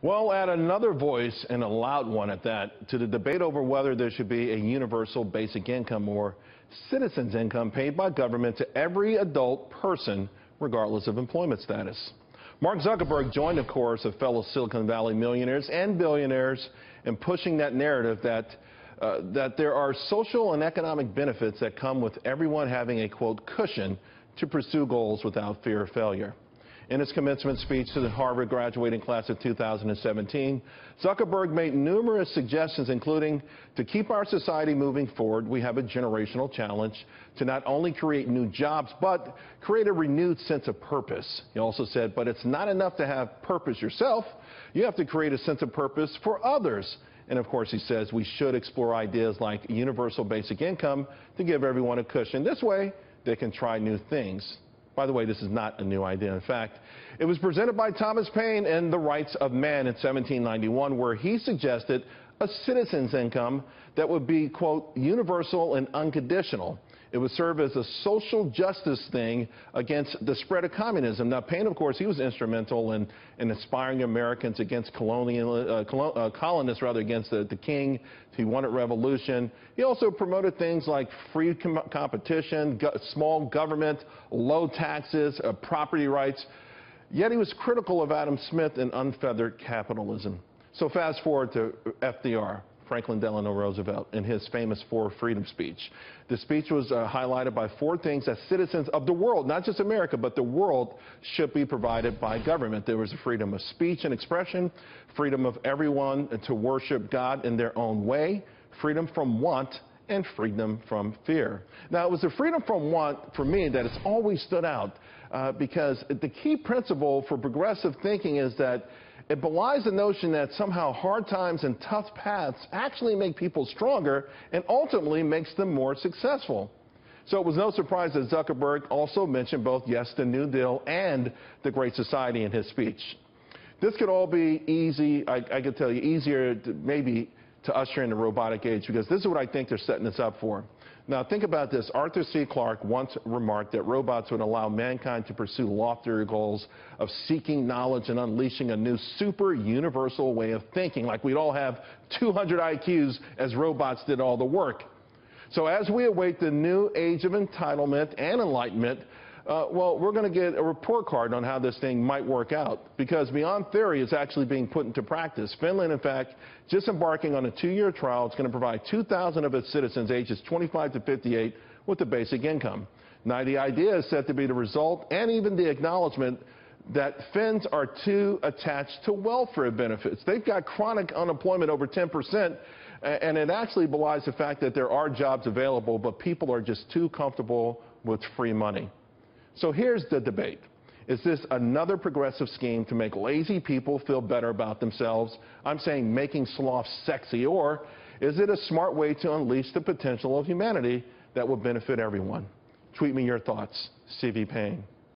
Well, add another voice, and a loud one at that, to the debate over whether there should be a universal basic income or citizens' income paid by government to every adult person, regardless of employment status. Mark Zuckerberg joined the chorus of fellow Silicon Valley millionaires and billionaires in pushing that narrative that there are social and economic benefits that come with everyone having a, quote, cushion to pursue goals without fear of failure. In his commencement speech to the Harvard graduating class of 2017, Zuckerberg made numerous suggestions, including to keep our society moving forward, we have a generational challenge to not only create new jobs, but create a renewed sense of purpose. He also said, but it's not enough to have purpose yourself. You have to create a sense of purpose for others. And of course, he says we should explore ideas like universal basic income to give everyone a cushion. This way, they can try new things. By the way, this is not a new idea. In fact, it was presented by Thomas Payne in The Rights of Man in 1791, where he suggested a citizen's income that would be, quote, universal and unconditional. It would serve as a social justice thing against the spread of communism. Now, Payne, of course, he was instrumental in inspiring Americans against colonists, against the king. He wanted revolution. He also promoted things like free competition, small government, low taxes, property rights. Yet he was critical of Adam Smith and unfeathered capitalism. So fast forward to FDR. Franklin Delano Roosevelt, in his famous Four Freedom speech. The speech was highlighted by four things that citizens of the world, not just America, but the world, should be provided by government. There was a freedom of speech and expression, freedom of everyone to worship God in their own way, freedom from want, and freedom from fear. Now, it was the freedom from want, for me, that has always stood out because the key principle for progressive thinking is that it belies the notion that somehow hard times and tough paths actually make people stronger and ultimately makes them more successful. So it was no surprise that Zuckerberg also mentioned both, yes, the New Deal and the Great Society in his speech. This could all be easy, I could tell you, easier maybe to usher in the robotic age, because this is what I think they're setting us up for. Now, think about this. Arthur C. Clarke once remarked that robots would allow mankind to pursue loftier goals of seeking knowledge and unleashing a new super universal way of thinking, like we'd all have 200 IQs as robots did all the work. So as we await the new age of entitlement and enlightenment, well, we're going to get a report card on how this thing might work out, because beyond theory, it's actually being put into practice. Finland, in fact, just embarking on a 2-year trial. It's going to provide 2,000 of its citizens ages 25 to 58 with a basic income. Now, the idea is said to be the result and even the acknowledgement that Finns are too attached to welfare benefits. They've got chronic unemployment over 10%, and it actually belies the fact that there are jobs available, but people are just too comfortable with free money. So here's the debate. Is this another progressive scheme to make lazy people feel better about themselves? I'm saying making sloth sexy. Or is it a smart way to unleash the potential of humanity that will benefit everyone? Tweet me your thoughts. CV Payne.